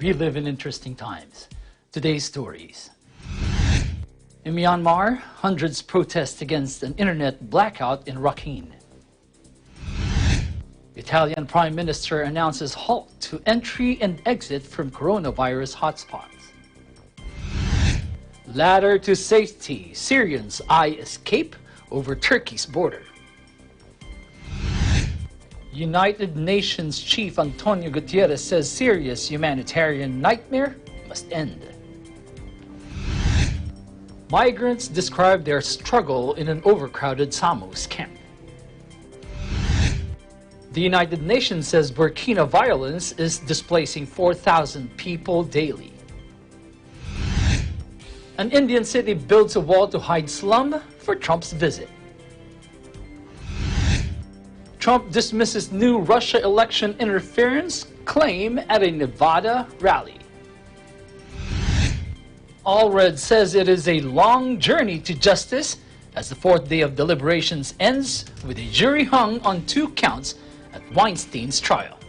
We live in interesting times. Today's stories. In Myanmar, hundreds protest against an internet blackout in Rakhine. Italian Prime Minister announces halt to entry and exit from coronavirus hotspots. Ladder to safety, Syrians eye escape over Turkey's border. United Nations Chief Antonio Guterres says Syria's humanitarian nightmare must end. Migrants describe their struggle in an overcrowded Samos camp. The United Nations says Burkina violence is displacing 4,000 people daily. An Indian city builds a wall to hide slum for Trump's visit. Trump dismisses new Russia election interference claim at a Nevada rally. Allred says it is a long journey to justice as the fourth day of deliberations ends with a jury hung on 2 counts at Weinstein's trial.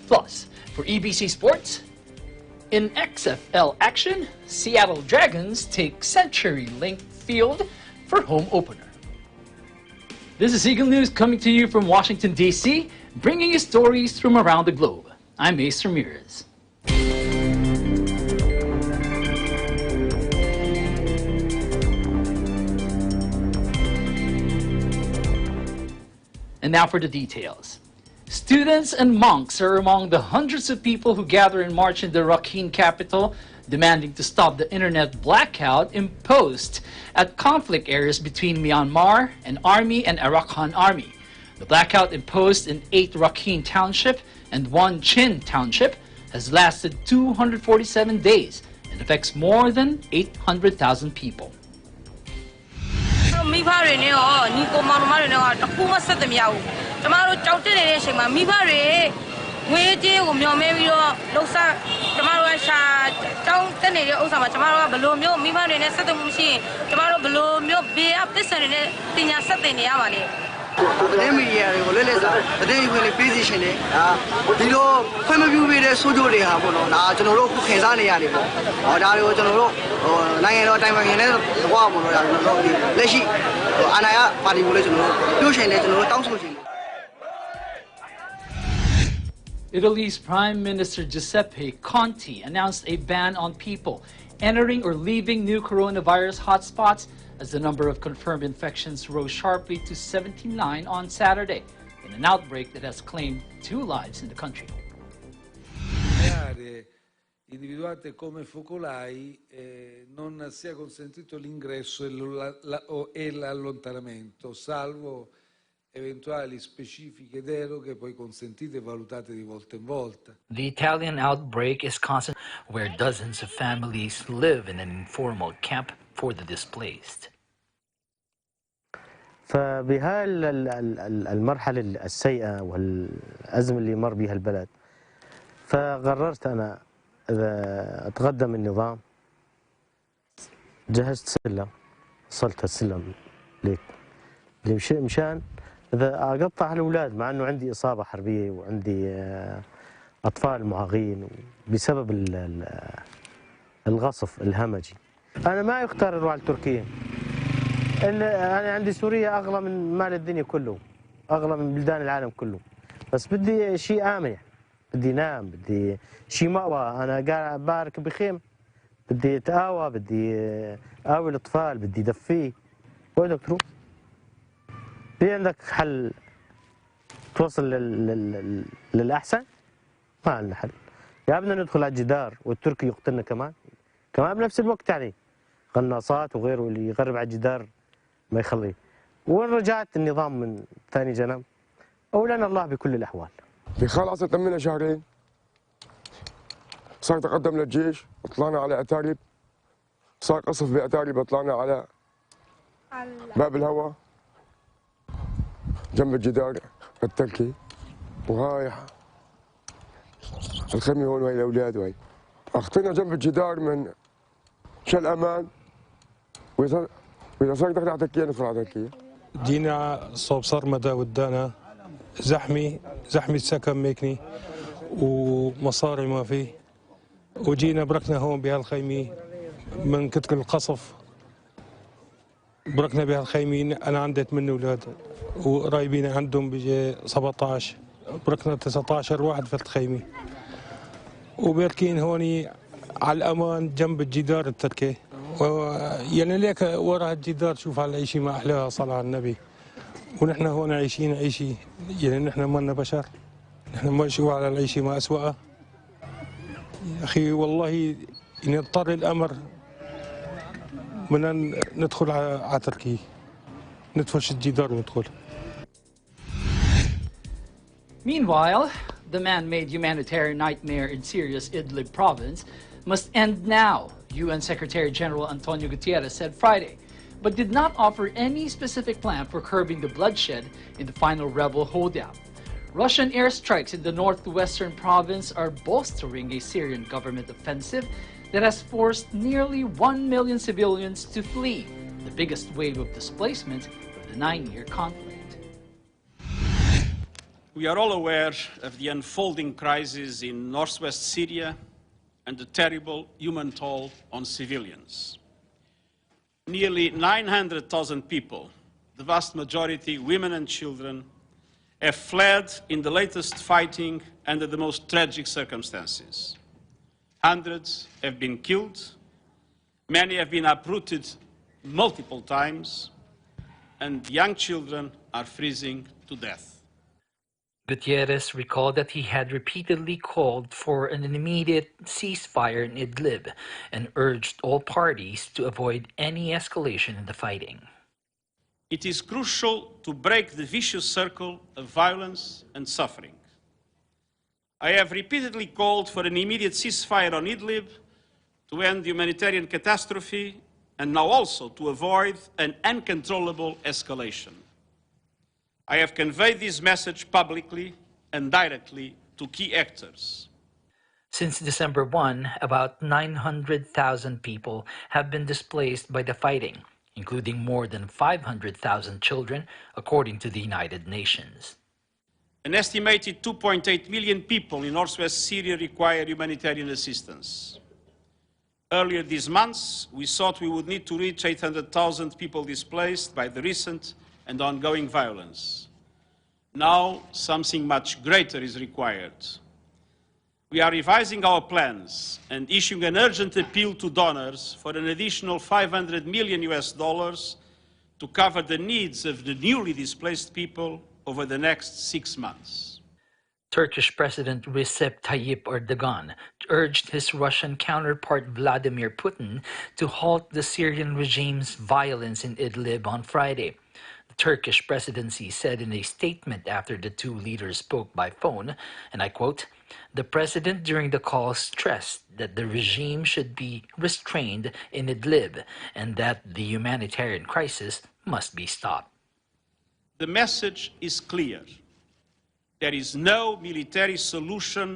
Plus, for EBC Sports, in XFL action, Seattle Dragons take CenturyLink Field for home opener. This is Eagle News coming to you from Washington, D.C., bringing you stories from around the globe. I'm Ace Ramirez. And now for the details. Students and monks are among the hundreds of people who gather in March in the Rakhine capital, demanding to stop the internet blackout imposed at conflict areas between Myanmar and Army and Arakan Army. The blackout imposed in 8 Rakhine Township and 1 Chin Township has lasted 247 days and affects more than 800,000 people. Italy's Prime Minister Giuseppe Conte announced a ban on people entering or leaving new coronavirus hotspots as the number of confirmed infections rose sharply to 79 on Saturday, in an outbreak that has claimed 2 lives in the country. Individuate come focolai non sia consentito l'ingresso e l'allontanamento, salvo eventuali specifiche deroghe poi consentite e valutate di volta in volta. The Italian outbreak is constant, where dozens of families live in an informal camp for the displaced. فبهاي المرحلة السيئة والأزمة اللي مر بها البلد، فقررت أنا إذا أتقدم النظام جهزت سلم، وصلت السلم ليك مشان إذا أقطع الأولاد، مع أنه عندي إصابة حربية وعندي أطفال معاقين بسبب الغصف الهمجي. أنا ما يختار أروح على تركيا. أنا عندي سوريا أغلى من مال الدنيا كله، أغلى من بلدان العالم كله، بس بدي شيء آمن، بدي نام، بدي شيء مأوى. أنا قاعد بارك بخيم، بدي أتآوى، بدي آوي الأطفال، بدي دفيه. وين بدك تروح؟ في عندك حل توصل للأحسن؟ ما عندنا حل. يا بدنا ندخل على الجدار والتركي يقتلنا كمان بنفس الوقت، يعني قناصات وغيره اللي يغرب على الجدار ما يخليه. وين رجعت النظام من ثاني جنب؟ أولاً الله بكل الأحوال. خلصت منها شهرين، صار تقدم للجيش، طلعنا على أتارب، صار قصف بأتارب، طلعنا على باب الهواء جنب الجدار التركي، وهاي الخيمة هون وهي الأولاد وهي. أخطينا جنب الجدار من شل أمان، وإذا صار دخل على تركيا ندخل على تركيا. جينا صوب صرمدة ودانا زحمي السكن ميكني، ومصاري ما في، وجينا بركنا هون بهالخيمة من كتر القصف. بركنا بهالخيمة، أنا عندي 8 أولاد وقرايبين عندهم بيجي 17، بركنا 19 واحد في الخيمة، وباركين هوني على الأمان جنب الجدار التركي. يعني ليك ورا الجدار شوف على أي شيء ما أحلاها صلاة على النبي. ونحن هون عايشين عيشي، يعني نحن مالنا بشر، نحن ما نشوف على العيشة ما أسوأها. يا أخي والله إن اضطر الأمر بدنا ندخل على تركيا، ندفش الجدار وندخل. Meanwhile, the man-made humanitarian nightmare in Syria's Idlib province must end now, UN Secretary General Antonio Guterres said Friday, but did not offer any specific plan for curbing the bloodshed in the final rebel holdout. Russian airstrikes in the northwestern province are bolstering a Syrian government offensive that has forced nearly 1 million civilians to flee, the biggest wave of displacement of the 9-year conflict. We are all aware of the unfolding crisis in northwest Syria and the terrible human toll on civilians. Nearly 900,000 people, the vast majority women and children, have fled in the latest fighting under the most tragic circumstances. Hundreds have been killed, many have been uprooted multiple times, and young children are freezing to death. Gutierrez recalled that he had repeatedly called for an immediate ceasefire in Idlib and urged all parties to avoid any escalation in the fighting. It is crucial to break the vicious circle of violence and suffering. I have repeatedly called for an immediate ceasefire on Idlib to end the humanitarian catastrophe and now also to avoid an uncontrollable escalation. I have conveyed this message publicly and directly to key actors. Since December 1, about 900,000 people have been displaced by the fighting, including more than 500,000 children, according to the United Nations. An estimated 2.8 million people in northwest Syria require humanitarian assistance. Earlier this month, we thought we would need to reach 800,000 people displaced by the recent and ongoing violence. Now, something much greater is required. We are revising our plans and issuing an urgent appeal to donors for an additional $500 million to cover the needs of the newly displaced people over the next 6 months. Turkish President Recep Tayyip Erdogan urged his Russian counterpart Vladimir Putin to halt the Syrian regime's violence in Idlib on Friday. The Turkish presidency said in a statement after the two leaders spoke by phone, and I quote, "The president during the call stressed that the regime should be restrained in Idlib and that the humanitarian crisis must be stopped." The message is clear. There is no military solution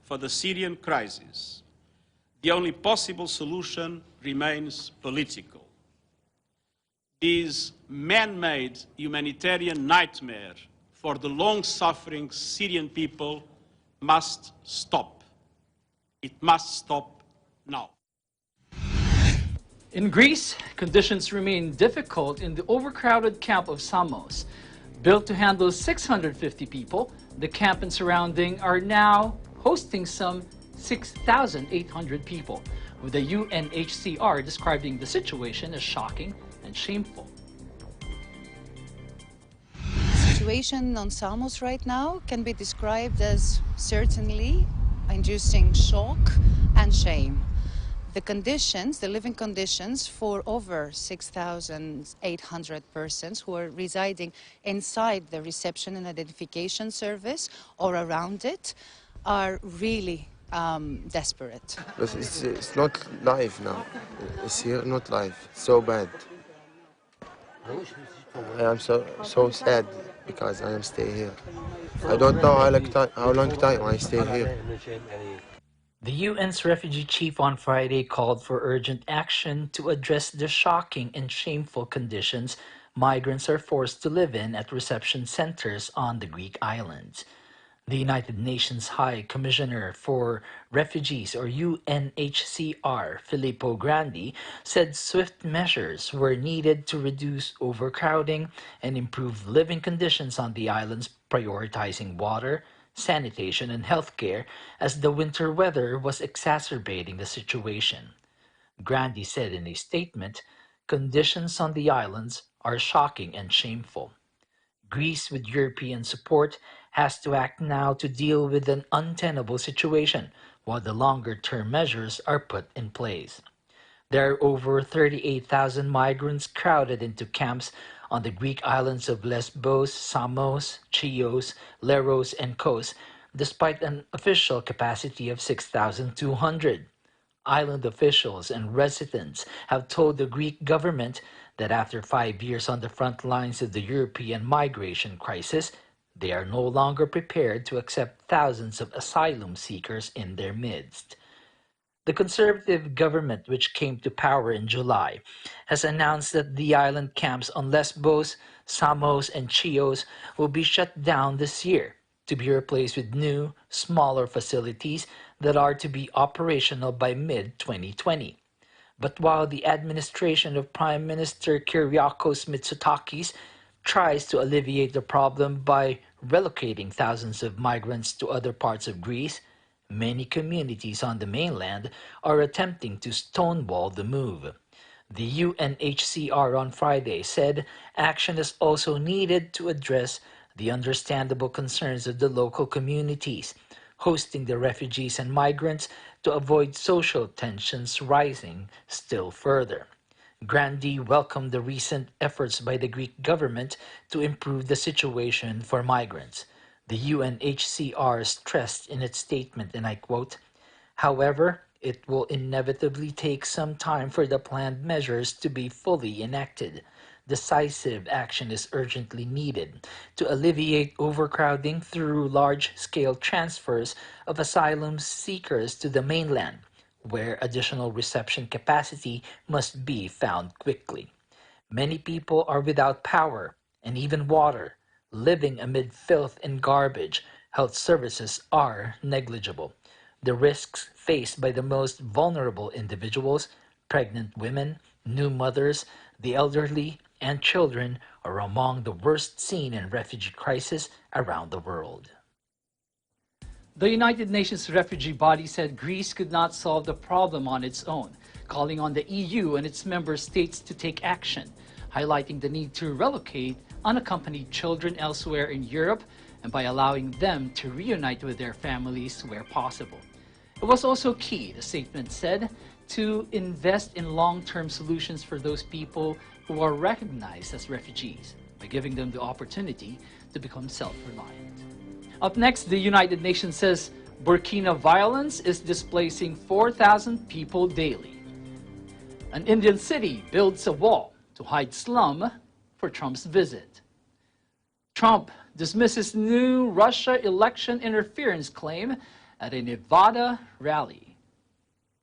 for the Syrian crisis. The only possible solution remains political. This man-made humanitarian nightmare for the long-suffering Syrian people must stop. It must stop now. In Greece, conditions remain difficult in the overcrowded camp of Samos. Built to handle 650 people, the camp and surrounding are now hosting some 6,800 people, with the UNHCR describing the situation as shocking and shameful. The situation on Samos right now can be described as certainly inducing shock and shame. The conditions, the living conditions for over 6,800 persons who are residing inside the reception and identification service or around it are really desperate. But it's not life now. It's here not life. It's so bad. I am so sad because I am stay here. I don't know how long time I stay here. The UN's refugee chief on Friday called for urgent action to address the shocking and shameful conditions migrants are forced to live in at reception centers on the Greek islands. The United Nations High Commissioner for Refugees, or UNHCR, Filippo Grandi, said swift measures were needed to reduce overcrowding and improve living conditions on the islands, prioritizing water, sanitation, and healthcare as the winter weather was exacerbating the situation. Grandi said in a statement, "Conditions on the islands are shocking and shameful. Greece, with European support, has to act now to deal with an untenable situation, while the longer-term measures are put in place." There are over 38,000 migrants crowded into camps on the Greek islands of Lesbos, Samos, Chios, Leros, and Kos, despite an official capacity of 6,200. Island officials and residents have told the Greek government that after 5 years on the front lines of the European migration crisis, they are no longer prepared to accept thousands of asylum seekers in their midst. The conservative government, which came to power in July, has announced that the island camps on Lesbos, Samos, and Chios will be shut down this year to be replaced with new, smaller facilities that are to be operational by mid-2020. But while the administration of Prime Minister Kyriakos Mitsotakis tries to alleviate the problem by relocating thousands of migrants to other parts of Greece, many communities on the mainland are attempting to stonewall the move. The UNHCR on Friday said action is also needed to address the understandable concerns of the local communities hosting the refugees and migrants to avoid social tensions rising still further. Grandi welcomed the recent efforts by the Greek government to improve the situation for migrants. The UNHCR stressed in its statement, and I quote, "However, it will inevitably take some time for the planned measures to be fully enacted. Decisive action is urgently needed to alleviate overcrowding through large-scale transfers of asylum seekers to the mainland, where additional reception capacity must be found quickly. Many people are without power and even water, living amid filth and garbage. Health services are negligible. The risks faced by the most vulnerable individuals, pregnant women, new mothers, the elderly, and children are among the worst seen in refugee crisis around the world." The United Nations refugee body said Greece could not solve the problem on its own, calling on the EU and its member states to take action, highlighting the need to relocate unaccompanied children elsewhere in Europe and by allowing them to reunite with their families where possible. It was also key, the statement said, to invest in long-term solutions for those people who are recognized as refugees by giving them the opportunity to become self-reliant. Up next, the United Nations says Burkina violence is displacing 4,000 people daily. An Indian city builds a wall to hide slum for Trump's visit. Trump dismisses new Russia election interference claim at a Nevada rally.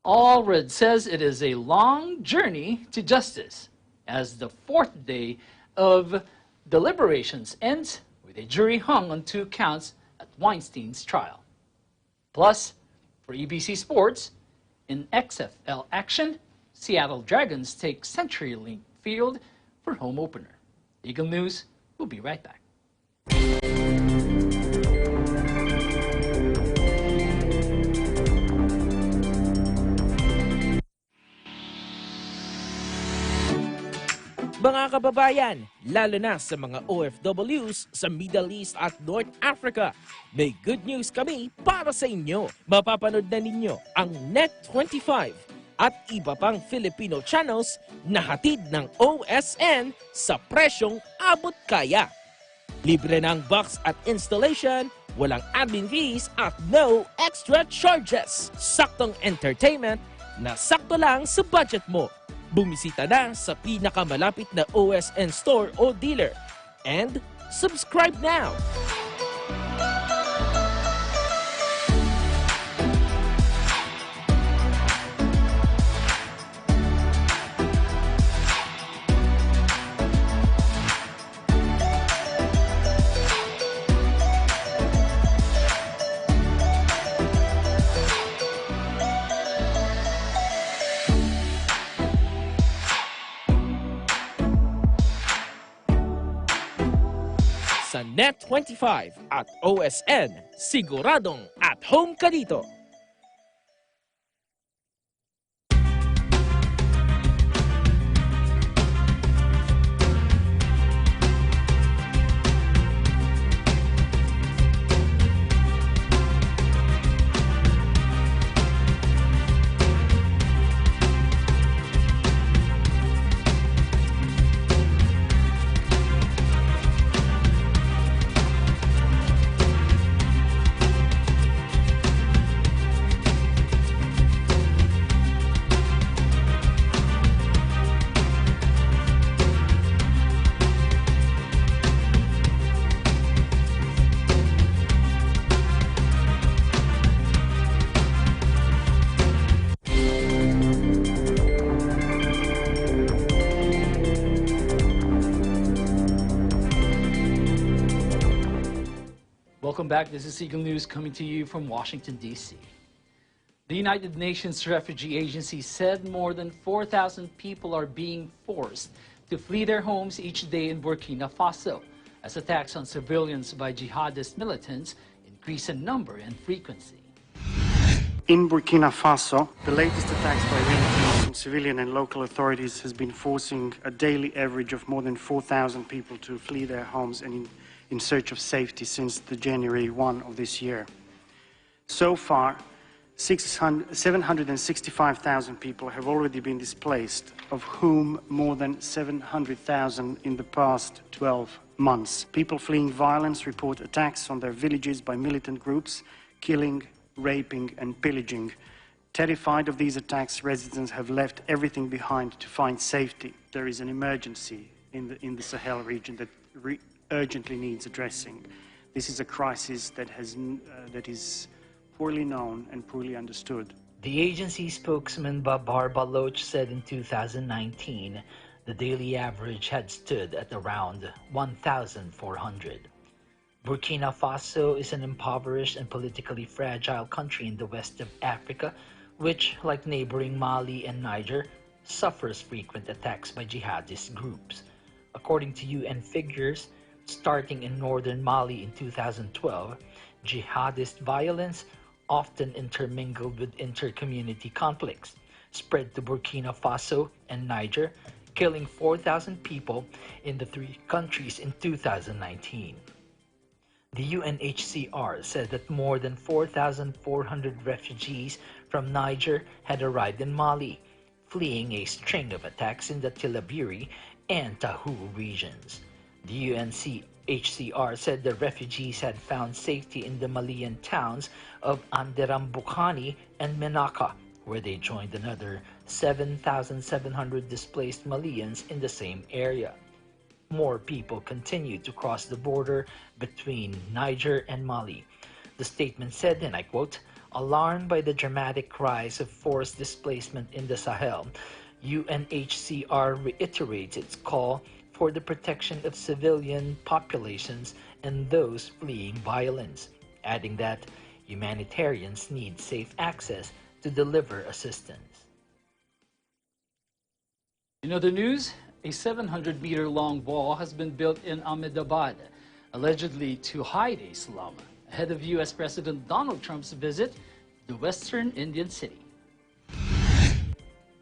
Allred says it is a long journey to justice as the fourth day of deliberations ends with a jury hung on 2 counts at Weinstein's trial. Plus, for EBC Sports, in XFL action, Seattle Dragons take CenturyLink Field for home opener. Eagle News will be right back. Mga kababayan, lalo na sa mga OFWs sa Middle East at North Africa, may good news kami para sa inyo. Mapapanood na ninyo ang Net25 at iba pang Filipino channels na hatid ng OSN sa presyong abot kaya. Libre ng box at installation, walang admin fees at no extra charges. Saktong entertainment na sakto lang sa budget mo. Bumisita na sa pinakamalapit na OSN store o dealer and subscribe now! sa Net25 at OSN. Siguradong at home ka dito. Welcome back. This is Eagle News coming to you from Washington, D.C. The United Nations Refugee Agency said more than 4,000 people are being forced to flee their homes each day in Burkina Faso as attacks on civilians by jihadist militants increase in number and frequency. In Burkina Faso, the latest attacks by militants on civilian and local authorities has been forcing a daily average of more than 4,000 people to flee their homes and in search of safety since the January 1 of this year. So far, 765,000 people have already been displaced, of whom more than 700,000 in the past 12 months. People fleeing violence report attacks on their villages by militant groups, killing, raping and pillaging. Terrified of these attacks, residents have left everything behind to find safety. There is an emergency in the Sahel region that urgently needs addressing. This is a crisis that is poorly known and poorly understood. The agency spokesman Babar Baloch said in 2019 the daily average had stood at around 1,400. Burkina Faso is an impoverished and politically fragile country in the west of Africa, which, like neighboring Mali and Niger, suffers frequent attacks by jihadist groups. According to UN figures, starting in northern Mali in 2012, jihadist violence, often intermingled with inter-community conflicts, spread to Burkina Faso and Niger, killing 4,000 people in the three countries in 2019. The UNHCR said that more than 4,400 refugees from Niger had arrived in Mali, fleeing a string of attacks in the Tillabéri and Tahoe regions. The UNHCR said the refugees had found safety in the Malian towns of Anderambukani and Menaka, where they joined another 7,700 displaced Malians in the same area. More people continue to cross the border between Niger and Mali. The statement said, and I quote, "Alarmed by the dramatic rise of forced displacement in the Sahel, UNHCR reiterates its call for the protection of civilian populations and those fleeing violence," adding that humanitarians need safe access to deliver assistance. In other news, a 700-meter-long wall has been built in Ahmedabad, allegedly to hide a slum, ahead of U.S. President Donald Trump's visit to the western Indian city.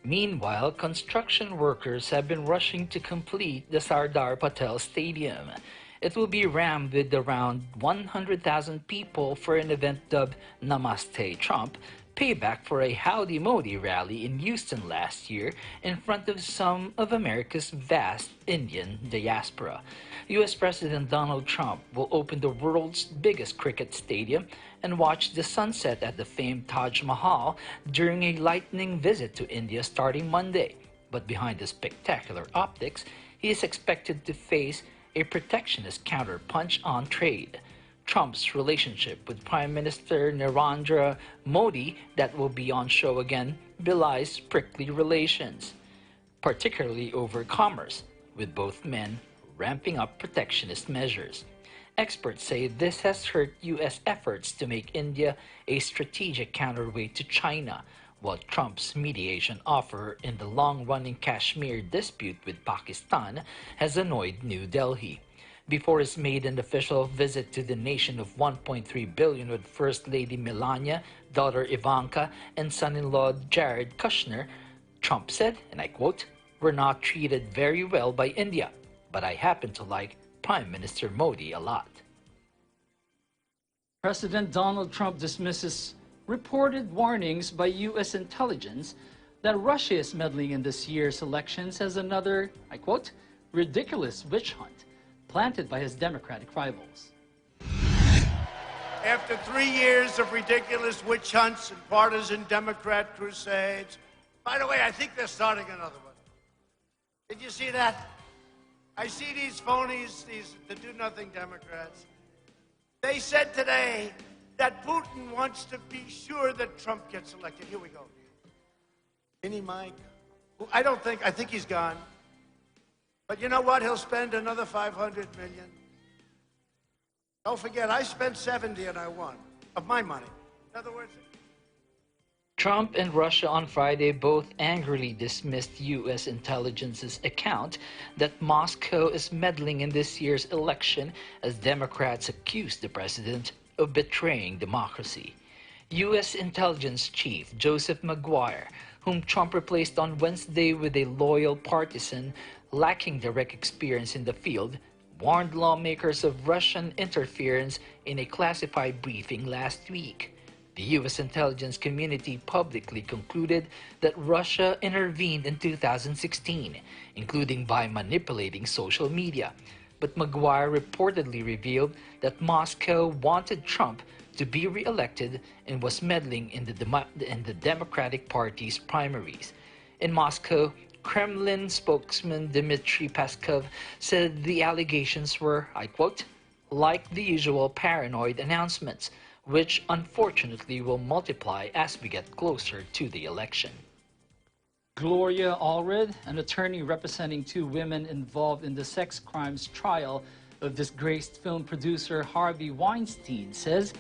Meanwhile, construction workers have been rushing to complete the Sardar Patel Stadium. It will be rammed with around 100,000 people for an event dubbed Namaste Trump, payback for a Howdy Modi rally in Houston last year in front of some of America's vast Indian diaspora. U.S. President Donald Trump will open the world's biggest cricket stadium and watch the sunset at the famed Taj Mahal during a lightning visit to India starting Monday. But behind the spectacular optics, he is expected to face a protectionist counterpunch on trade. Trump's relationship with Prime Minister Narendra Modi, that will be on show again, belies prickly relations, particularly over commerce, with both men ramping up protectionist measures. Experts say this has hurt U.S. efforts to make India a strategic counterweight to China, while Trump's mediation offer in the long-running Kashmir dispute with Pakistan has annoyed New Delhi. before his maiden official visit to the nation of 1.3 billion with First Lady Melania, daughter Ivanka, and son-in-law Jared Kushner, Trump said, and I quote, "We're not treated very well by India, but I happen to like Prime Minister Modi a lot." President Donald Trump dismisses reported warnings by U.S. intelligence that Russia is meddling in this year's elections as another, I quote, "ridiculous witch hunt planted by his Democratic rivals." After 3 years of ridiculous witch hunts and partisan Democrat crusades, by the way, I think they're starting another one. Did you see that? I see these phonies, these do-nothing Democrats. They said today that Putin wants to be sure that Trump gets elected. Here we go. Mini Mike. I think he's gone. But you know what? He'll spend another $500 million. Don't forget, I spent 70 and I won of my money. In other words, Trump and Russia on Friday both angrily dismissed U.S. intelligence's account that Moscow is meddling in this year's election as Democrats accused the president of betraying democracy. U.S. intelligence chief Joseph Maguire, whom Trump replaced on Wednesday with a loyal partisan lacking direct experience in the field, warned lawmakers of Russian interference in a classified briefing last week. The U.S. intelligence community publicly concluded that Russia intervened in 2016, including by manipulating social media. But Maguire reportedly revealed that Moscow wanted Trump to be re-elected and was meddling in the Democratic Party's primaries. In Moscow, Kremlin spokesman Dmitry Peskov said the allegations were, I quote, "like the usual paranoid announcements, which unfortunately will multiply as we get closer to the election." Gloria Allred, an attorney representing 2 women involved in the sex crimes trial of disgraced film producer Harvey Weinstein, says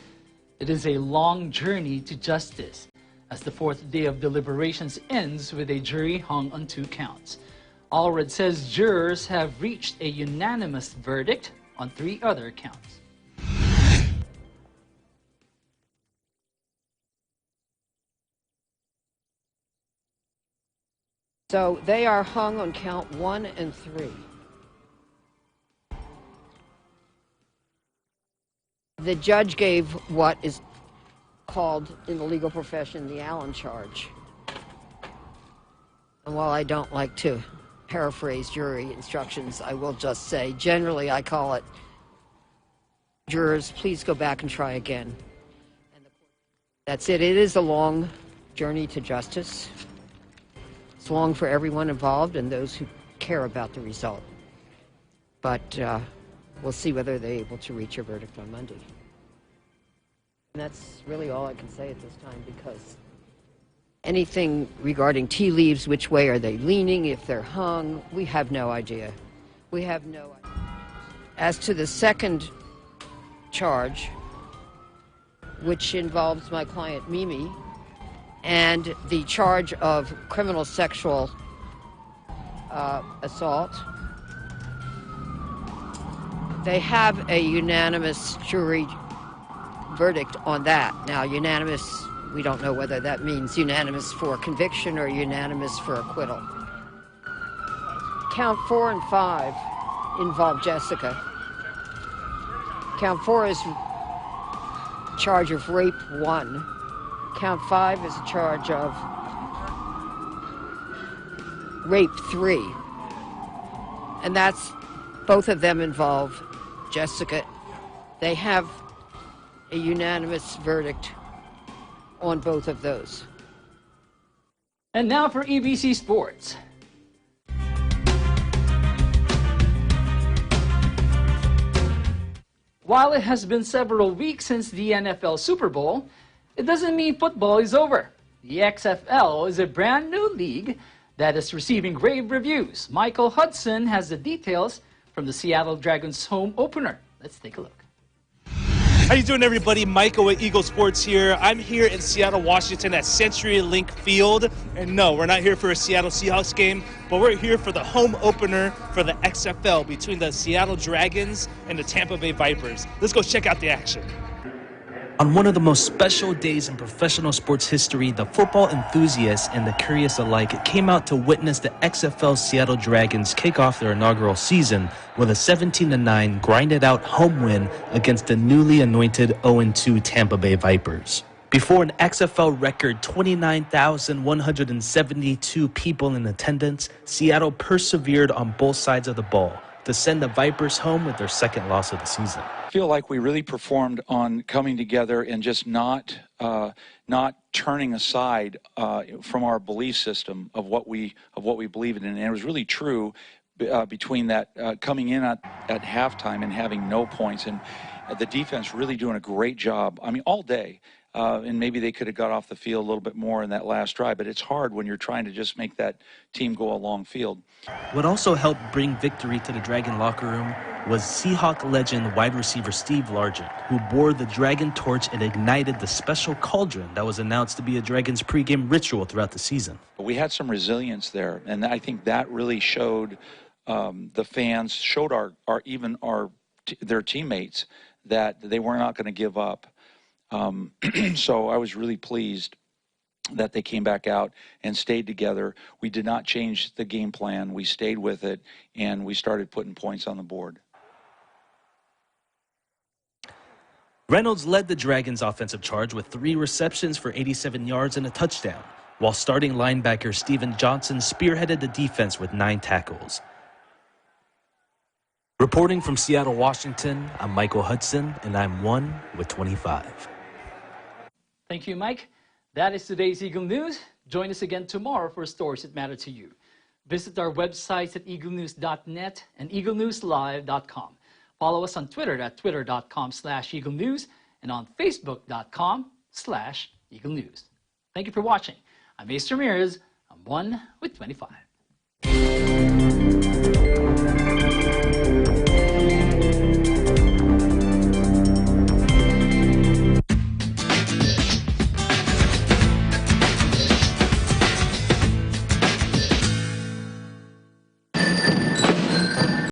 it is a long journey to justice, as the 4th day of deliberations ends with a jury hung on 2 counts. Allred says jurors have reached a unanimous verdict on 3 other counts. So they are hung on count 1 and 3. The judge gave what is called in the legal profession the Allen charge. And while I don't like to paraphrase jury instructions, I will just say generally I call it, jurors, please go back and try again. That's it. It is a long journey to justice. It's long for everyone involved and those who care about the result. But we'll see whether they're able to reach a verdict on Monday. And that's really all I can say at this time, because anything regarding tea leaves, which way are they leaning, if they're hung, we have no idea. We have no idea. As to the second charge, which involves my client Mimi, and the charge of criminal sexual assault, they have a unanimous jury verdict on that. Now, unanimous, we don't know whether that means unanimous for conviction or unanimous for acquittal. Count 4 and 5 involve Jessica. Count 4 is charge of rape 1. Count 5 is a charge of rape 3. And that's, both of them involve Jessica. They have a unanimous verdict on both of those. And now for EBC Sports. While it has been several weeks since the NFL Super Bowl, it doesn't mean football is over. The XFL is a brand new league that is receiving rave reviews. Michael Hudson has the details from the Seattle Dragons home opener. Let's take a look. How you doing, everybody? Michael with Eagle Sports here. I'm here in Seattle, Washington at CenturyLink Field. And no, we're not here for a Seattle Seahawks game, but we're here for the home opener for the XFL between the Seattle Dragons and the Tampa Bay Vipers. Let's go check out the action. On one of the most special days in professional sports history, the football enthusiasts and the curious alike came out to witness the XFL Seattle Dragons kick off their inaugural season with a 17-9 grinded-out home win against the newly anointed 0-2 Tampa Bay Vipers. Before an XFL record 29,172 people in attendance, Seattle persevered on both sides of the ball to send the Vipers home with their second loss of the season. I feel like we really performed on coming together and just not turning aside from our belief system of what we believe in, and it was really true between that coming in at halftime and having no points, and the defense really doing a great job. I mean, all day. And maybe they could have got off the field a little bit more in that last drive, but it's hard when you're trying to just make that team go a long field. What also helped bring victory to the Dragon locker room was Seahawk legend wide receiver Steve Largent, who bore the Dragon torch and ignited the special cauldron that was announced to be a Dragons pregame ritual throughout the season. We had some resilience there, and I think that really showed the fans, showed their teammates that they were not going to give up. So I was really pleased that they came back out and stayed together. We did not change the game plan. We stayed with it, and we started putting points on the board. Reynolds led the Dragons' offensive charge with 3 receptions for 87 yards and a touchdown, while starting linebacker Steven Johnson spearheaded the defense with 9 tackles. Reporting from Seattle, Washington, I'm Michael Hudson, and I'm 1 with 25. Thank you, Mike. That is today's Eagle News. Join us again tomorrow for stories that matter to you. Visit our websites at eaglenews.net and eaglenewslive.com. Follow us on Twitter at twitter.com/eaglenews and on facebook.com/Eagle News. Thank you for watching. I'm Ace Ramirez. I'm 1 with 25.